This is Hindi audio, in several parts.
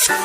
Hello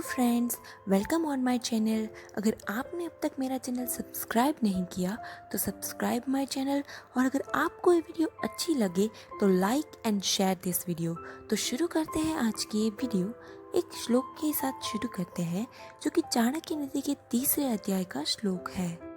friends, welcome on my channel. अगर आपने अब तक मेरा चैनल सब्सक्राइब नहीं किया तो सब्सक्राइब माय चैनल, और अगर आपको ये वीडियो अच्छी लगे तो like and share this video. तो शुरू करते हैं आज की ये वीडियो। एक श्लोक के साथ शुरू करते हैं जो कि चाणक्य नीति के 3रे अध्याय का श्लोक है।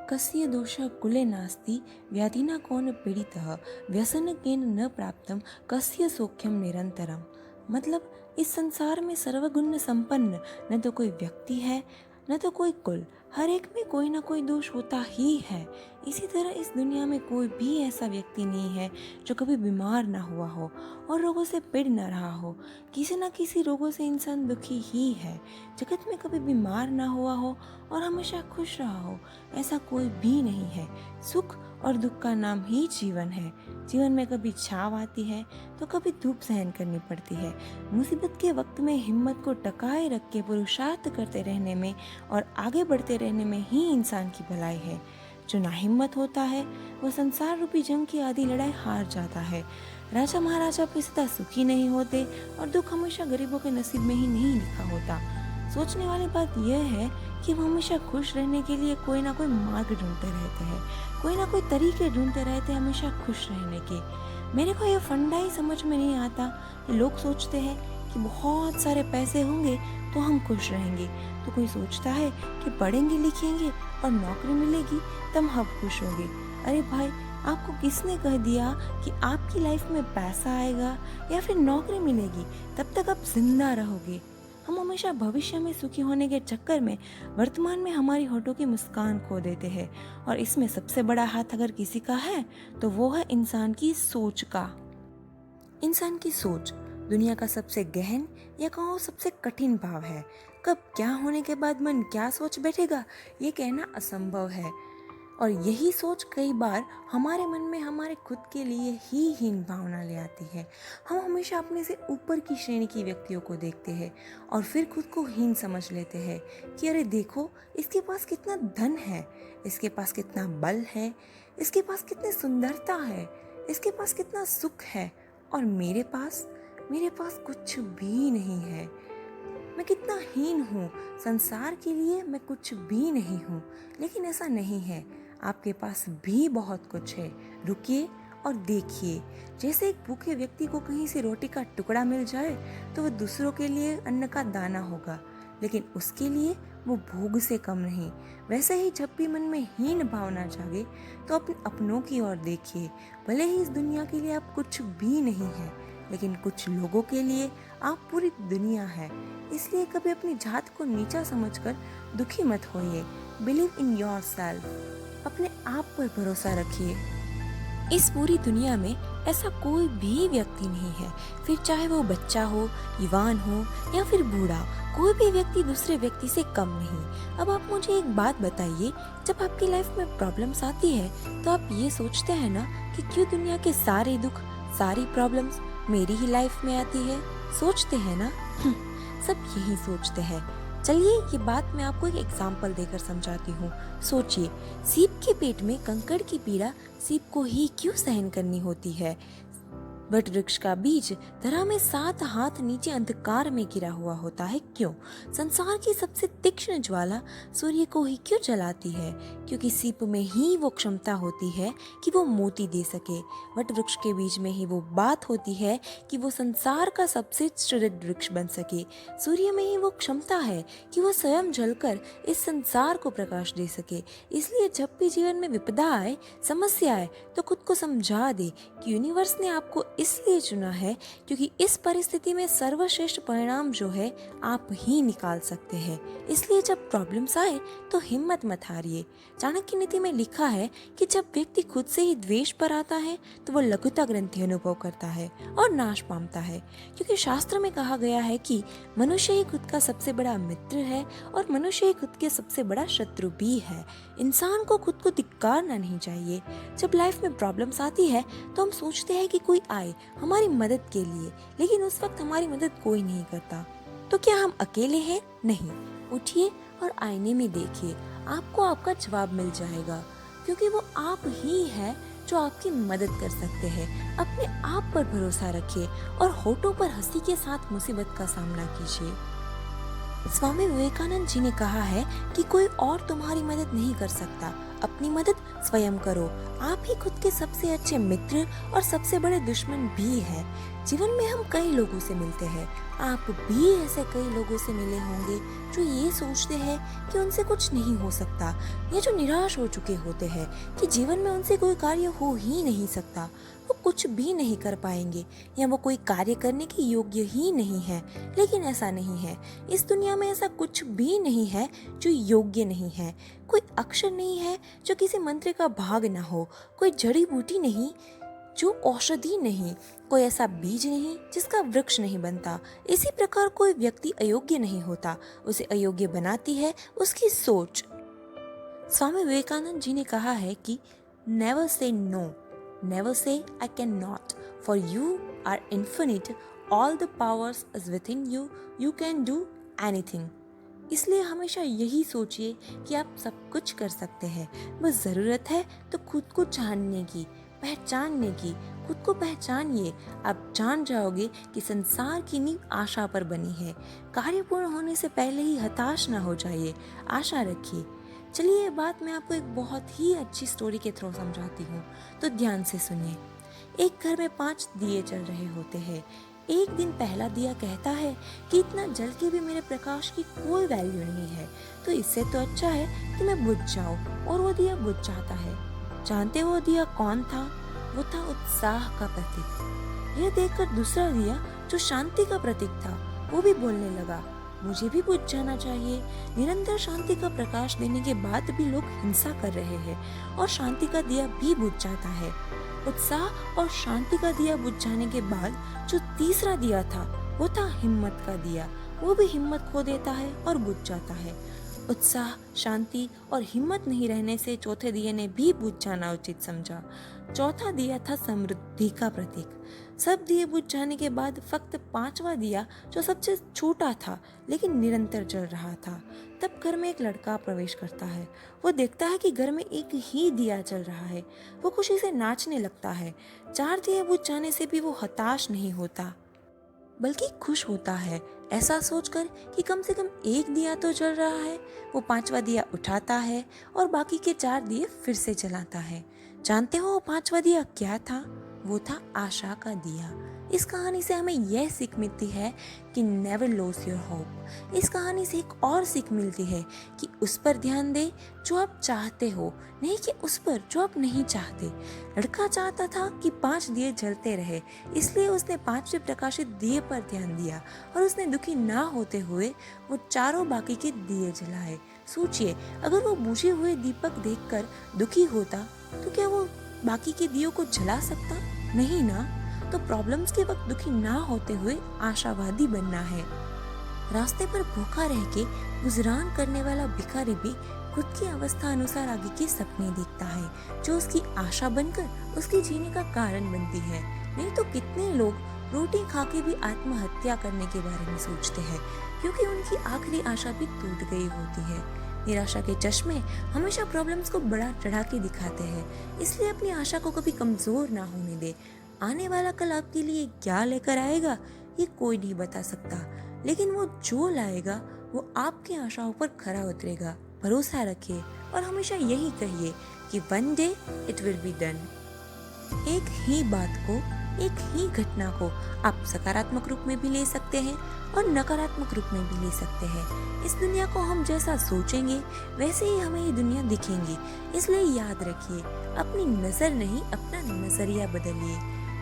कस्य दोषः कुले नास्ति व्याधिना कौन पीड़ितः व्यसनकेन न प्राप्तम कस्य सौख्यम निरंतरम। मतलब इस संसार में सर्वगुण संपन्न न तो कोई व्यक्ति है न तो कोई कुल, हर एक में कोई ना कोई दोष होता ही है। इसी तरह इस दुनिया में कोई भी ऐसा व्यक्ति नहीं है जो कभी बीमार ना हुआ हो और रोगों से पीड़ न रहा हो। किसी न किसी रोगों से इंसान दुखी ही है। जगत में कभी बीमार ना हुआ हो और हमेशा खुश रहा हो, ऐसा कोई भी नहीं है। सुख और दुख का नाम ही जीवन है। जीवन में कभी छाव आती है तो कभी धूप सहन करनी पड़ती है। मुसीबत के वक्त में हिम्मत को टकाए रख के पुरुषार्थ करते रहने में और आगे बढ़ते रहने में ही इंसान की भलाई है। जो नाहिम्मत होता है वो संसार रूपी जंग की आधी लड़ाई हार जाता है। राजा महाराजा भी सदा सुखी नहीं होते और दुख हमेशा गरीबों के नसीब में ही नहीं लिखा होता। सोचने वाली बात यह है कि हम हमेशा खुश रहने के लिए कोई ना कोई मार्ग ढूंढते रहते हैं, कोई ना कोई तरीके ढूंढते रहते हैं हमेशा खुश रहने के। मेरे को ये फंडा ही समझ में नहीं आता कि लोग सोचते हैं कि बहुत सारे पैसे होंगे तो हम खुश रहेंगे, तो कोई सोचता है कि पढ़ेंगे लिखेंगे और नौकरी मिलेगी तब हम खुश होंगे। अरे भाई, आपको किसने कह दिया कि आपकी लाइफ में पैसा आएगा या फिर नौकरी मिलेगी तब तक आप जिंदा रहोगे। हम हमेशा भविष्य में सुखी होने के चक्कर में वर्तमान में हमारी होठों की मुस्कान खो देते हैं, और इसमें सबसे बड़ा हाथ अगर किसी का है तो वो है इंसान की सोच का। इंसान की सोच दुनिया का सबसे गहन या कहो सबसे कठिन भाव है। कब क्या होने के बाद मन क्या सोच बैठेगा ये कहना असंभव है, और यही सोच कई बार हमारे मन में हमारे खुद के लिए ही हीन भावना ले आती है। हम हमेशा अपने से ऊपर की श्रेणी की व्यक्तियों को देखते हैं और फिर खुद को हीन समझ लेते हैं कि अरे देखो, इसके पास कितना धन है, इसके पास कितना बल है, इसके पास कितनी सुंदरता है, इसके पास कितना सुख है, और मेरे पास कुछ भी नहीं है। मैं कितना हीन हूँ, संसार के लिए मैं कुछ भी नहीं हूँ। लेकिन ऐसा नहीं है, आपके पास भी बहुत कुछ है। रुकिए और देखिए। जैसे एक भूखे व्यक्ति को कहीं से रोटी का टुकड़ा मिल जाए तो वह दूसरों के लिए अन्न का दाना होगा, लेकिन उसके लिए वो भोग से कम नहीं। वैसे ही जब भी मन में हीन भावना जागे तो अपने अपनों की ओर देखिए। भले ही इस दुनिया के लिए आप कुछ भी नहीं है, लेकिन कुछ लोगों के लिए आप पूरी दुनिया है। इसलिए कभी अपनी जात को नीचा समझकर दुखी मत होइए। बिलीव इन योरसेल्फ, अपने आप पर भरोसा रखिए। इस पूरी दुनिया में ऐसा कोई भी व्यक्ति नहीं है, फिर चाहे वो बच्चा हो, युवान हो या फिर बूढ़ा, कोई भी व्यक्ति दूसरे व्यक्ति से कम नहीं। अब आप मुझे एक बात बताइए, जब आपकी लाइफ में प्रॉब्लम्स आती है तो आप ये सोचते हैं ना कि क्यों दुनिया के सारे दुख, सारी प्रॉब्लम्स मेरी ही लाइफ में आती है? सोचते हैं ना? सब यही सोचते हैं। चलिए ये बात मैं आपको एक एग्जाम्पल देकर समझाती हूँ। सोचिए, सीप के पेट में कंकड़ की पीड़ा सीप को ही क्यों सहन करनी होती है? वट वृक्ष का बीज धरा में 7 हाथ नीचे अंधकार में गिरा हुआ होता है क्यों? संसार की सबसे तीक्ष्ण ज्वाला सूर्य को ही क्यों जलाती है? क्योंकि सीप में ही वो क्षमता होती है कि वो मोती दे सके। वट वृक्ष के बीज में ही वो बात होती है कि वो संसार का सबसे सुदृढ़ वृक्ष बन सके। सूर्य में ही वो क्षमता है कि वो स्वयं जलकर इस संसार को प्रकाश दे सके। इसलिए जब भी जीवन में विपदा आए, समस्या आए, तो खुद को समझा दे कि यूनिवर्स ने आपको इसलिए चुना है क्योंकि इस परिस्थिति में सर्वश्रेष्ठ परिणाम जो है आप ही निकाल सकते हैं। इसलिए जब प्रॉब्लम्स आए तो हिम्मत मत हारिए। चाणक्य नीति में लिखा है कि जब व्यक्ति खुद से ही द्वेष पर आता है तो वह लघुता ग्रंथि अनुभव करता है और नाश पाता है। क्योंकि शास्त्र में कहा गया है कि मनुष्य ही खुद का सबसे बड़ा मित्र है और मनुष्य ही खुद के सबसे बड़ा शत्रु भी है। इंसान को खुद को धिक्कारना नहीं चाहिए। जब लाइफ में प्रॉब्लम्स आती है तो हम सोचते हैं कि कोई आए हमारी मदद के लिए, लेकिन उस वक्त हमारी मदद कोई नहीं करता। तो क्या हम अकेले हैं? नहीं। उठिए और आईने में देखिए। आपको आपका जवाब मिल जाएगा, क्योंकि वो आप ही है जो आपकी मदद कर सकते हैं। अपने आप पर भरोसा रखिए और होठों पर हंसी के साथ मुसीबत का सामना कीजिए। स्वामी विवेकानंद जी ने कहा है कि कोई और तुम्हारी मदद नहीं कर सकता, अपनी मदद स्वयं करो। आप ही खुद के सबसे अच्छे मित्र और सबसे बड़े दुश्मन भी हैं। जीवन में हम कई लोगों से मिलते हैं, आप भी ऐसे कई लोगों से मिले होंगे जो ये सोचते हैं कि उनसे कुछ नहीं हो सकता, या जो निराश हो चुके होते हैं कि जीवन में उनसे कोई कार्य हो ही नहीं सकता, वो कुछ भी नहीं कर पाएंगे, या वो कोई कार्य करने के योग्य ही नहीं है। लेकिन ऐसा नहीं है, इस दुनिया में ऐसा कुछ भी नहीं है जो योग्य नहीं है। कोई अक्षर नहीं है जो किसी मंत्र का भाग ना हो, कोई जड़ी बूटी नहीं जो औषधि नहीं, कोई ऐसा बीज नहीं जिसका वृक्ष नहीं बनता। इसी प्रकार कोई व्यक्ति अयोग्य नहीं होता, उसे अयोग्य बनाती है उसकी सोच। स्वामी विवेकानंद जी ने कहा है कि never say no, never say I can not, for you are infinite, all the powers is within you, you can do anything. इसलिए हमेशा यही सोचिए कि आप सब कुछ कर सकते हैं। बस ज़रूरत है तो खुद को जानने की, पहचानने की। खुद को पहचानिए, आप जान जाओगे कि संसार की नींव आशा पर बनी है। कार्य पूर्ण होने से पहले ही हताश ना हो जाइए, आशा रखिए। चलिए ये बात मैं आपको एक बहुत ही अच्छी स्टोरी के थ्रू समझाती हूँ, तो ध्यान से सुनिए। एक घर में 5 दिए जल रहे होते हैं। एक दिन पहला दिया कहता है कि इतना जल के भी मेरे प्रकाश की कोई वैल्यू नहीं है, तो इससे तो अच्छा है कि मैं बुझ जाऊं। और वो दिया बुझ जाता है। जानते हो वो दिया कौन था? वो था उत्साह का प्रतीक। यह देखकर दूसरा दिया जो शांति का प्रतीक था, वो भी बोलने लगा, मुझे भी बुझ जाना चाहिए। निरंतर शांति का प्रकाश देने के बाद भी लोग हिंसा कर रहे हैं और शांति का दिया भी बुझ जाता है। उत्साह और शांति का दिया बुझ जाने के बाद जो तीसरा दिया था वो था हिम्मत का दिया। वो भी हिम्मत खो देता है और बुझ जाता है। उत्साह, शांति और हिम्मत नहीं रहने से चौथे दिए ने भी बुझ जाना उचित समझा। चौथा दिया था समृद्धि का प्रतीक। सब दिए बुझ जाने के बाद फक्त 5वां दिया, जो सबसे छोटा था लेकिन निरंतर जल रहा था, तब घर में एक लड़का प्रवेश करता है। वो देखता है कि घर में एक ही दिया जल रहा है। वो खुशी से नाचने लगता है। 4 दिए बुझ जाने से भी वो हताश नहीं होता, बल्कि खुश होता है, ऐसा सोचकर कि कम से कम एक दिया तो जल रहा है। वो 5वां दिया उठाता है और बाकी के 4 दिए फिर से जलाता है। जानते हो वो 5वां दिया क्या था? वो था आशा का दिया। इस कहानी से हमें यह सीख मिलती है कि नेवर लूज योर होप। इस कहानी से एक और सीख मिलती है कि उस पर ध्यान दे जो आप चाहते हो, नहीं कि उस पर जो आप नहीं चाहते। लड़का चाहता था कि 5 दिए जलते रहे, इसलिए उसने 5वें प्रकाशित दिए पर ध्यान दिया और उसने दुखी ना होते हुए वो चारों बाकी के दिए जलाए। सोचिए, अगर वो बुझे हुए दीपक देखकर दुखी होता तो क्या वो बाकी के दियों को जला सकता? नहीं ना। तो प्रॉब्लम्स के वक्त दुखी ना होते हुए आशावादी बनना है। रास्ते पर भूखा रह के गुजरान करने वाला भिखारी भी खुद की अवस्था अनुसार आगे के सपने देखता है, जो उसकी आशा बनकर उसके जीने का कारण बनती है। नहीं तो कितने लोग रोटी खा के भी आत्महत्या करने के बारे में सोचते हैं, क्योंकि उनकी आखिरी आशा भी टूट गई होती है। निराशा के चश्मे हमेशा प्रॉब्लम्स को बड़ा चढ़ा के दिखाते हैं, इसलिए अपनी आशा को कभी कमजोर ना होने दे। आने वाला कल आपके लिए क्या लेकर आएगा ये कोई नहीं बता सकता, लेकिन वो जो लाएगा वो आपकी आशाओं पर खरा उतरेगा। भरोसा रखिए और हमेशा यही कहिए कि one day it will be done. एक ही बात को, एक ही घटना को आप सकारात्मक रूप में भी ले सकते हैं और नकारात्मक रूप में भी ले सकते हैं। इस दुनिया को हम जैसा सोचेंगे वैसे ही हमें ये दुनिया दिखेंगी। इसलिए याद रखिए, अपनी नजर नहीं अपना नजरिया बदलिए।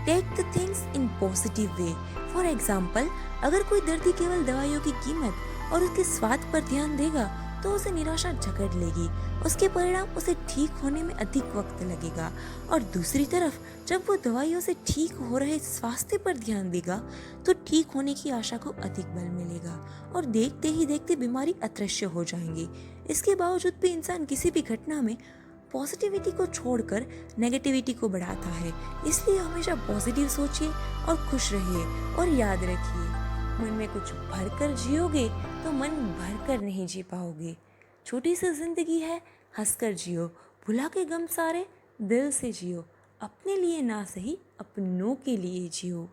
Take the things in positive way. For example, अगर कोई दर्दी केवल दवाइयों की कीमत और उसके स्वाद पर ध्यान देगा तो उसे निराशा जकड़ लेगी। उसके परिणाम उसे ठीक होने में अधिक वक्त लगेगा। और दूसरी तरफ जब वो दवाइयों से ठीक हो रहे स्वास्थ्य पर ध्यान देगा तो ठीक होने की आशा को अधिक बल मिलेगा और देखते ही देखते बीमारी अदृश्य हो जाएंगी। इसके बावजूद भी इंसान किसी भी घटना में पॉजिटिविटी को छोड़कर नेगेटिविटी को बढ़ाता है। इसलिए हमेशा पॉजिटिव सोचिए और खुश रहिए। और याद रखिए, मन में कुछ भरकर जियोगे तो मन भरकर नहीं जी पाओगे। छोटी सी जिंदगी है, हंसकर जियो, भुला के गम सारे दिल से जियो, अपने लिए ना सही अपनों के लिए जियो।